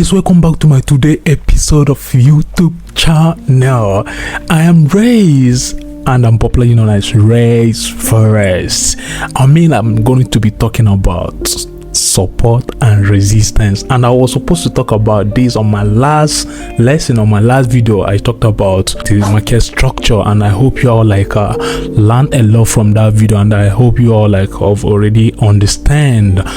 guys, welcome back to my today episode of YouTube channel. I am Race and I'm popularly known as Race Forest. I'm going to be talking about support and resistance, and I was supposed to talk about this on my last lesson. On my last video I talked about the market structure, and I hope you all learned a lot from that video, and I hope you all have already understand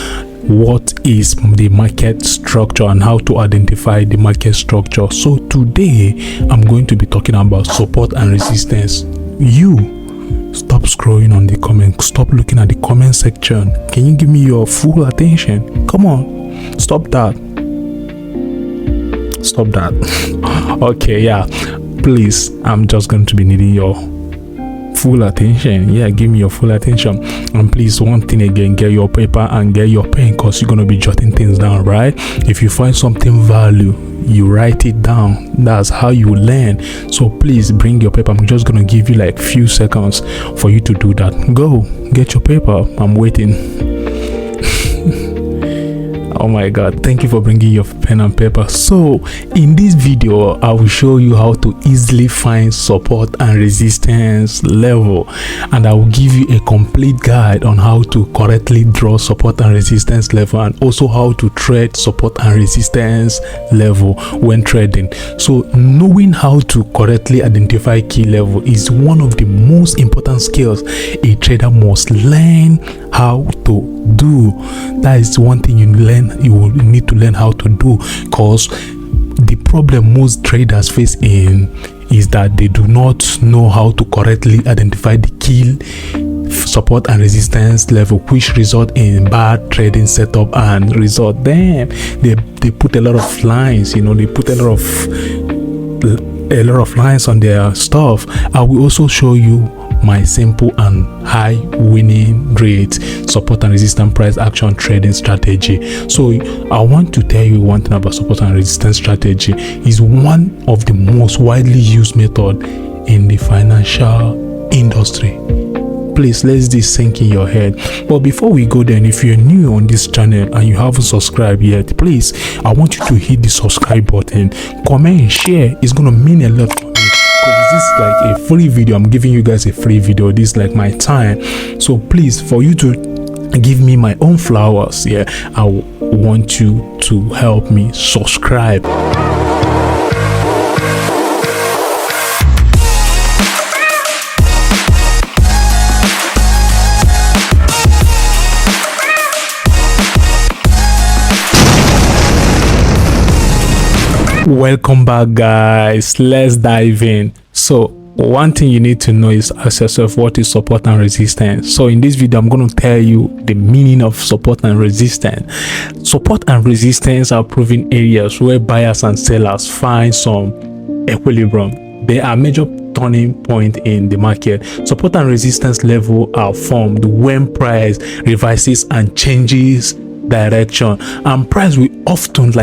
what is the market structure and how to identify the market structure. So today I'm going to be talking about support and resistance. You stop scrolling on the comments, stop looking at the comment section. Can you give me your full attention? Come on, stop that. Okay, yeah, please, I'm just going to be needing your full attention. Yeah, give me your full attention. And please, one thing again, get your paper and get your pen, because you're going to be jotting things down, right? If you find something value, you write it down. That's how you learn. So please bring your paper. I'm just going to give you like few seconds for you to do that. Go get your paper. I'm waiting. Oh my god, thank you for bringing your pen and paper. So in this video I will show you how to easily find support and resistance level, and I will give you a complete guide on how to correctly draw support and resistance level, and also how to trade support and resistance level when trading. So knowing how to correctly identify key level is one of the most important skills a trader must learn how to do. That is one thing you will need to learn how to do, because the problem most traders face is that they do not know how to correctly identify the key support and resistance level, which result in bad trading setup and result them they put a lot of lines, they put a lot of lines on their stuff. I will also show you my simple and high winning rate support and resistance price action trading strategy. So I want to tell you one thing about support and resistance strategy. Is one of the most widely used method in the financial industry. Please let this sink in your head. But before we go there, if you're new on this channel and you haven't subscribed yet, please, I want you to hit the subscribe button, comment and share. It's gonna mean a lot to me, because this is like a free video. I'm giving you guys a free video. This is like my time. So please, for you to give me my own flowers, I want you to help me subscribe. Welcome back, guys. Let's dive in. So one thing you need to know is ask yourself, what is support and resistance? So in this video I'm going to tell you the meaning of support and resistance. Support and resistance are proven areas where buyers and sellers find some equilibrium. They are major turning point in the market. Support and resistance level are formed when price revises and changes direction, and price will often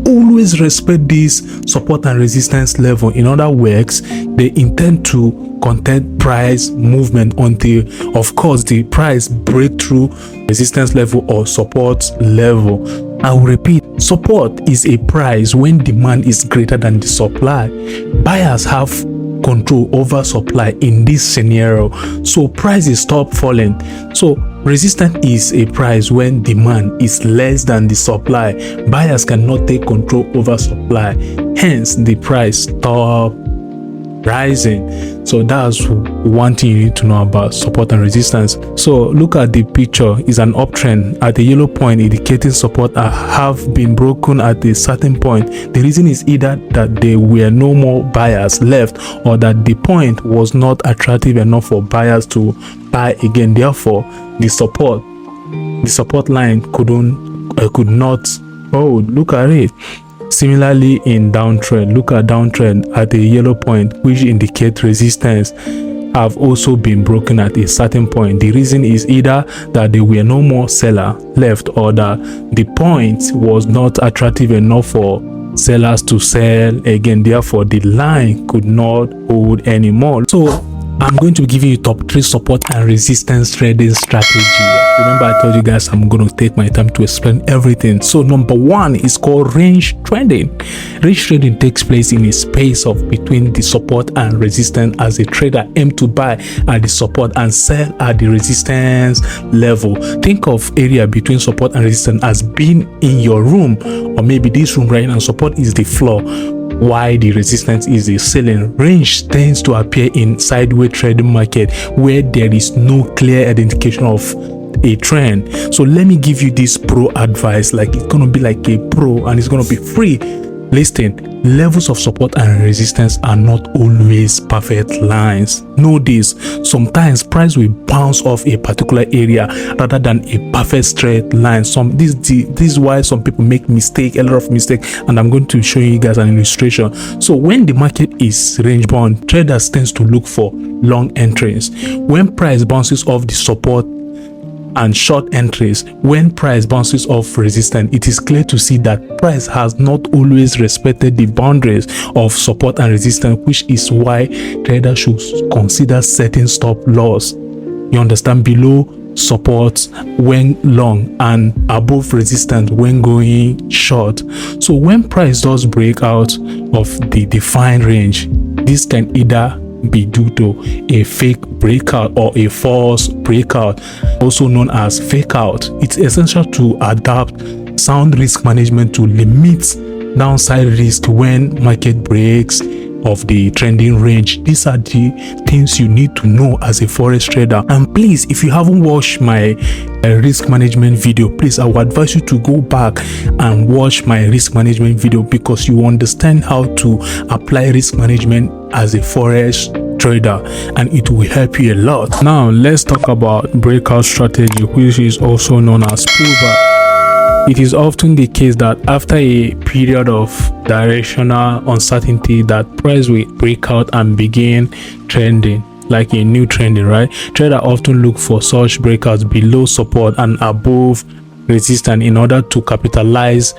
always respect this support and resistance level. In other words, they intend to contain price movement until, of course, the price break through resistance level or support level. I will repeat, support is a price when demand is greater than the supply. Buyers have control over supply in this scenario, so prices stop falling. So resistance is a price when demand is less than the supply. Buyers cannot take control over supply, hence the price stop rising. So that's one thing you need to know about support and resistance. So look at the picture. Is an uptrend at a yellow point indicating support have been broken at a certain point. The reason is either that there were no more buyers left, or that the point was not attractive enough for buyers to buy again. Therefore the support line could not hold. Look at it. Similarly, in downtrend, look at downtrend at a yellow point, which indicates resistance have also been broken at a certain point. The reason is either that there were no more seller left, or that the point was not attractive enough for sellers to sell again. Therefore the line could not hold anymore. So I'm going to be giving you top 3 support and resistance trading strategy. Remember, I told you guys I'm going to take my time to explain everything. So number 1 is called range trading. Range trading takes place in a space of between the support and resistance, as a trader aim to buy at the support and sell at the resistance level. Think of area between support and resistance as being in your room, or maybe this room right now. Support is the floor, why the resistance is the ceiling. Range tends to appear in sideways trading market where there is no clear identification of a trend. So let me give you this pro advice, like it's gonna be like a pro and it's gonna be free. Listen, levels of support and resistance are not always perfect lines. Know this, sometimes price will bounce off a particular area rather than a perfect straight line. This is why some people make a lot of mistake, and I'm going to show you guys an illustration. So when the market is range bound, traders tends to look for long entries. When price bounces off the support, and short entries. When price bounces off resistance, it is clear to see that price has not always respected the boundaries of support and resistance, which is why traders should consider setting stop loss. You understand? Below support when long and above resistance when going short. So when price does break out of the defined range, this can either be due to a fake breakout or a false breakout, also known as fake out. It's essential to adopt sound risk management to limit downside risk when market breaks of the trending range. These are the things you need to know as a forex trader. And please, if you haven't watched my risk management video, please, I would advise you to go back and watch my risk management video, because you understand how to apply risk management as a forex trader, and it will help you a lot. Now let's talk about breakout strategy, which is also known as pullback. It is often the case that after a period of directional uncertainty, that price will break out and begin trending, like a new trending, right? Traders often look for such breakouts below support and above resistance in order to capitalize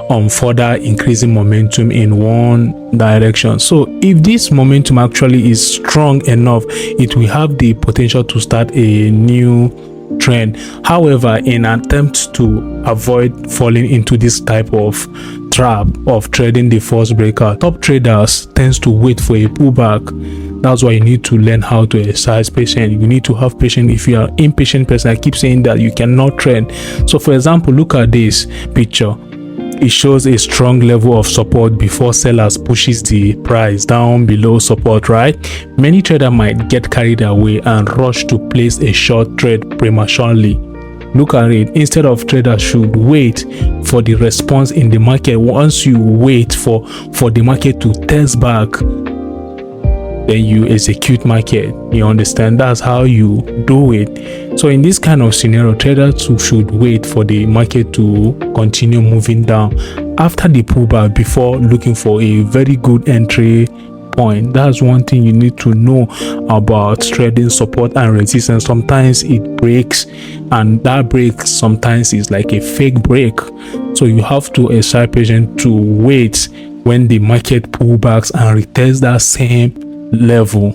on further increasing momentum in one direction. So if this momentum actually is strong enough, it will have the potential to start a new trend. However, in an attempt to avoid falling into this type of trap of trading the false breakout, top traders tends to wait for a pullback. That's why you need to learn how to exercise patience. You need to have patience. If you are impatient person, I keep saying that you cannot trade. So for example, look at this picture. It shows a strong level of support before sellers pushes the price down below support, right? Many traders might get carried away and rush to place a short trade prematurely. Look at it. Instead of, traders should wait for the response in the market. Once you wait for the market to test back, then you execute market. You understand? That's how you do it. So in this kind of scenario, traders should wait for the market to continue moving down after the pullback before looking for a very good entry point. That's one thing you need to know about trading support and resistance. Sometimes it breaks, and that break sometimes is like a fake break. So you have to exercise patience to wait when the market pullbacks and retest that same level.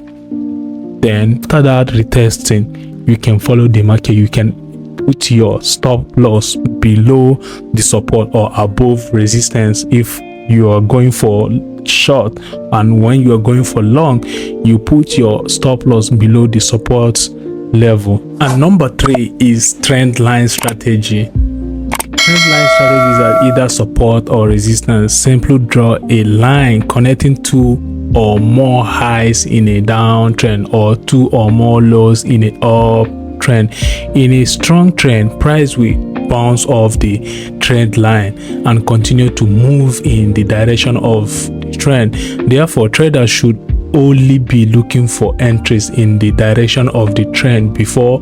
Then after that retesting, you can follow the market. You can put your stop loss below the support or above resistance if you are going for short, and when you are going for long, you put your stop loss below the support level. And number 3 is trend line strategy. Trend line strategy is at either support or resistance. Simply draw a line connecting two or more highs in a downtrend or 2 or more lows in a uptrend. In a strong trend, price will bounce off the trend line and continue to move in the direction of the trend. Therefore, traders should only be looking for entries in the direction of the trend before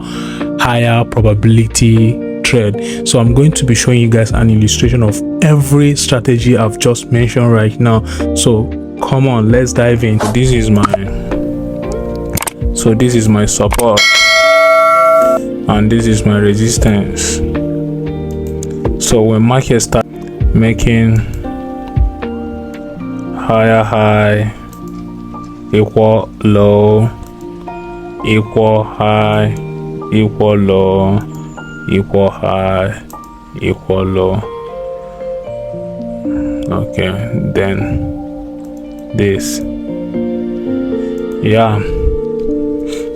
higher probability trade. So I'm going to be showing you guys an illustration of every strategy I've just mentioned right now. So come on, let's dive in. This is my support and this is my resistance. So when market start making higher high equal low, equal high, equal low, equal high, equal low. Okay, then this. Yeah,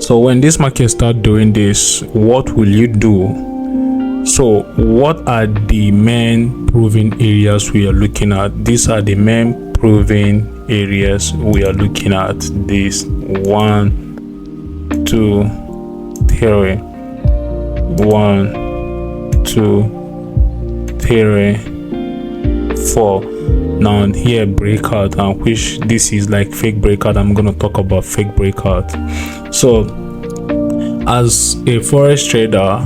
so when this market start doing this, what will you do? So what are the main proven areas we are looking at? These are the main proven areas we are looking at. This 1, 2, 3, 1, 2, 3, 4. Now here breakout, and which this is like fake breakout. I'm gonna talk about fake breakout. So as a forex trader,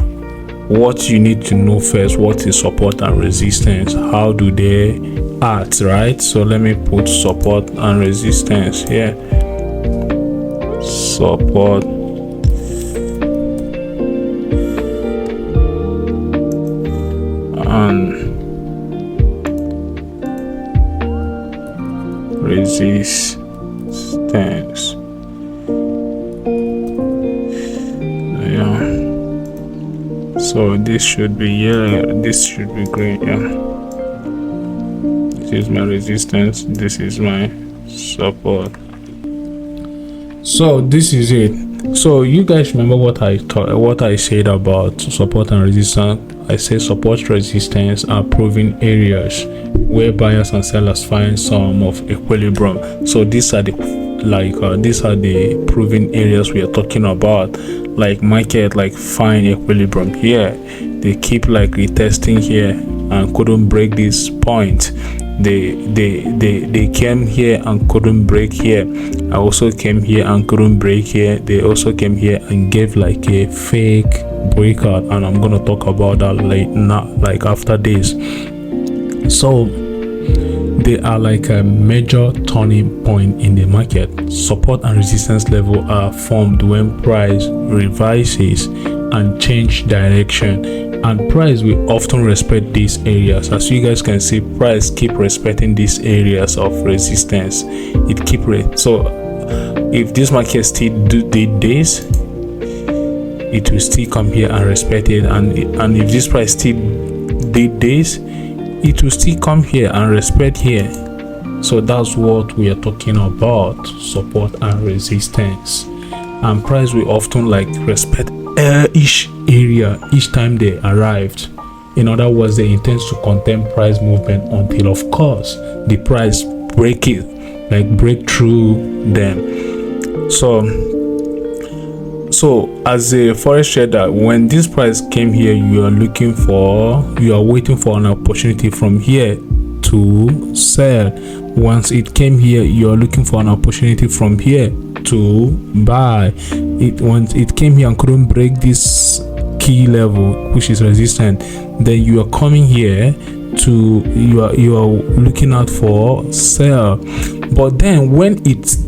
what you need to know first, what is support and resistance, how do they act, right? So let me put support and resistance here. Support and resistance. Yeah, so this should be yellow, this should be green. Yeah, this is my resistance, this is my support. So this is it. So you guys remember what I said about support and resistance? I said support, resistance are proven areas where buyers and sellers find some of equilibrium. So these are the these are the proven areas we are talking about. Like market like find equilibrium here, they keep like retesting here and couldn't break this point. They came here and couldn't break here. I also came here and couldn't break here. They also came here and gave like a fake breakout, and I'm gonna talk about that like after this. So they are like a major turning point in the market. Support and resistance level are formed when price revises and change direction, and price will often respect these areas. As you guys can see, price keep respecting these areas of resistance. It keep so if this market still did this, it will still come here and respect it, and if this price still did this, it will still come here and respect here. So that's what we are talking about, support and resistance. And price will often like respect each area each time they arrived. In other words, they intend to contain price movement until of course the price break through them. So as a forex trader, when this price came here, you are waiting for an opportunity from here to sell. Once it came here, you are looking for an opportunity from here to buy. Once it came here and couldn't break this key level, which is resistance, then you are coming here to you are looking out for sell. But then when this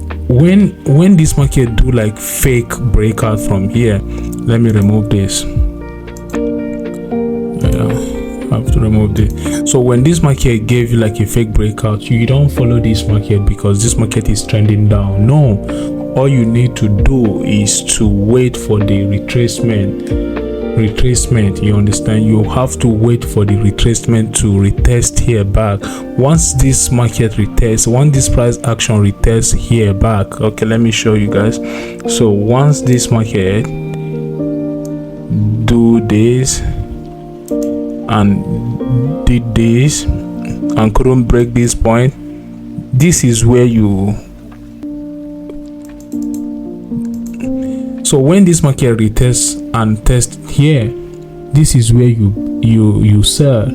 market do like fake breakout from here, let me remove this. I have to remove this. So when this market gave you like a fake breakout, you don't follow this market because this market is trending down. No, all you need to do is to wait for the retracement. You understand? You have to wait for the retracement to retest here back. Once this market retests, once this price action retests here back, okay, let me show you guys. So once this market do this and did this and couldn't break this point, this is where you so when this market retests and test here, this is where you sell.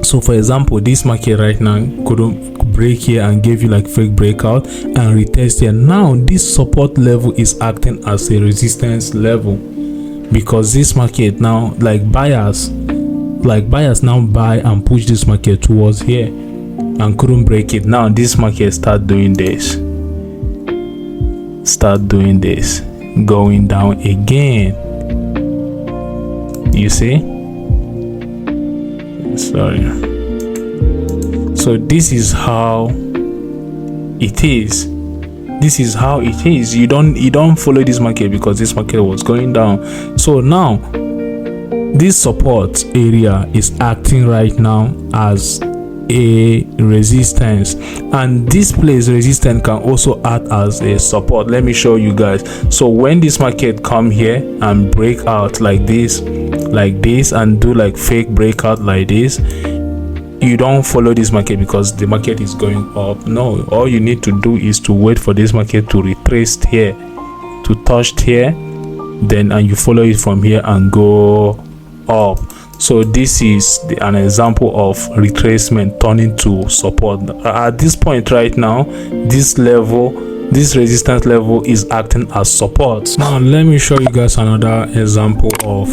So for example, this market right now couldn't break here and gave you like fake breakout and retest here. Now this support level is acting as a resistance level, because this market now like buyers now buy and push this market towards here and couldn't break it. Now this market start doing this, going down again. You see? Sorry. So this is how it is this is how it is. You don't follow this market because this market was going down. So now this support area is acting right now as a resistance, and this place resistance can also act as a support. Let me show you guys. So when this market come here and break out like this and do like fake breakout like this, you don't follow this market because the market is going up. No, all you need to do is to wait for this market to retrace here, to touch here, then and you follow it from here and go up. So this is an example of retracement turning to support. At this point right now, this resistance level is acting as support. Now let me show you guys another example of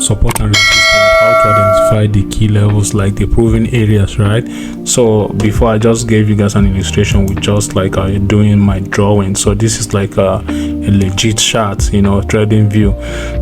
support and resistance, how to identify the key levels, like the proven areas, right? So before, I just gave you guys an illustration with just like doing my drawing. So this is like a legit chart, you know, trading view.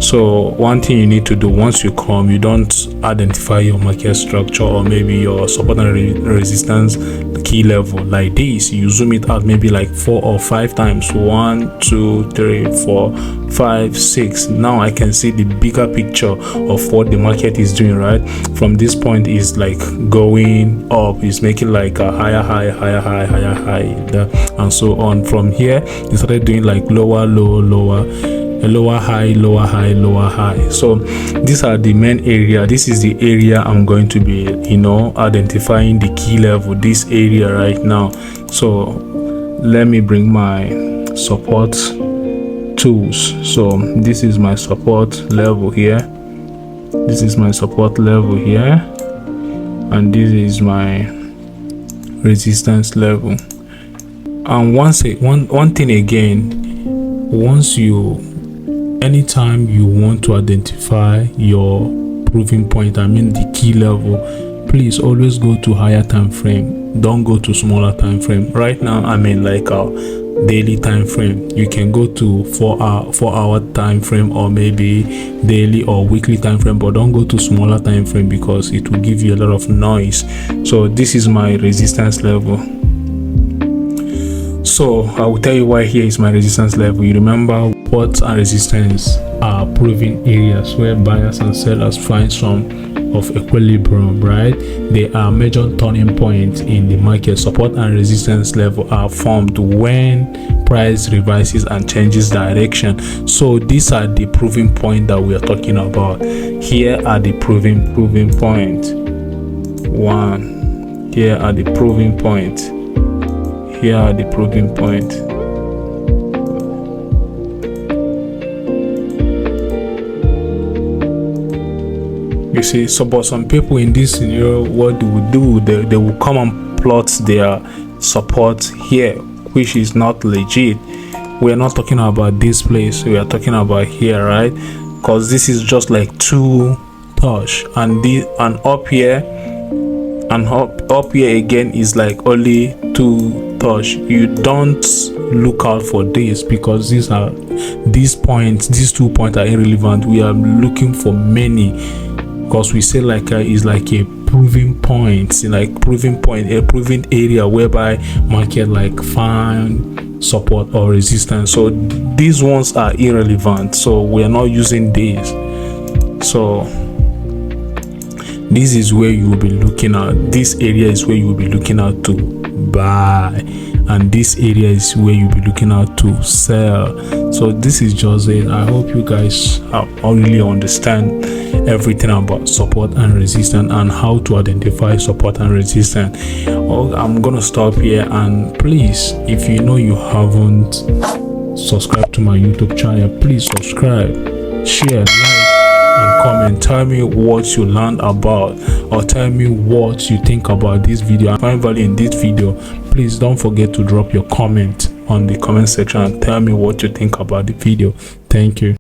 So one thing you need to do once you come, you don't identify your market structure or maybe your support and resistance key level like this. You zoom it out maybe like 4 or 5 times. 1, 2, 3, 4, 5, 6. Now I can see the bigger picture of what the market is doing, right? From this point is like going up, is making like a higher high, and so on. From here it started doing like lower low, lower, a lower high, lower high, lower high. So these are the main area. This is the area I'm going to be, you know, identifying the key level, this area right now. So let me bring my support tools. So this is my support level here, this is my support level here, and this is my resistance level. And one thing again, anytime you want to identify your proving point, I mean the key level, please always go to higher time frame, don't go to smaller time frame. Right now I mean like a daily time frame. You can go to 4-hour time frame or maybe daily or weekly time frame, but don't go to smaller time frame because it will give you a lot of noise. So this is my resistance level. So I will tell you why here is my resistance level. You remember support and resistance are proven areas where buyers and sellers find some of equilibrium, right? They are major turning points in the market. Support and resistance level are formed when price reverses and changes direction. So these are the proving point that we are talking about. Here are the proving point. 1. Here are the proving point. Here are the proving point. You see, so but some people in this scenario, what they will do, they will come and plot their support here, which is not legit. We are not talking about this place, we are talking about here, right? Because this is just like 2 touch, and up here and up here again is like only 2 touch. You don't look out for this because these 2 points are irrelevant. We are looking for many, because we say like is like a proving point, a proving area whereby market like find support or resistance. So these ones are irrelevant, so we are not using these. So this is where you will be looking at. This area is where you will be looking at to buy, and this area is where you'll be looking at to sell. So this is just it. I hope you guys really understand everything about support and resistance and how to identify support and resistance. I'm gonna stop here, and please, if you know you haven't subscribed to my YouTube channel, please subscribe, share, like and comment. Tell me what you learned about, or tell me what you think about this video. I find value in this video. Please don't forget to drop your comment on the comment section and tell me what you think about the video. Thank you.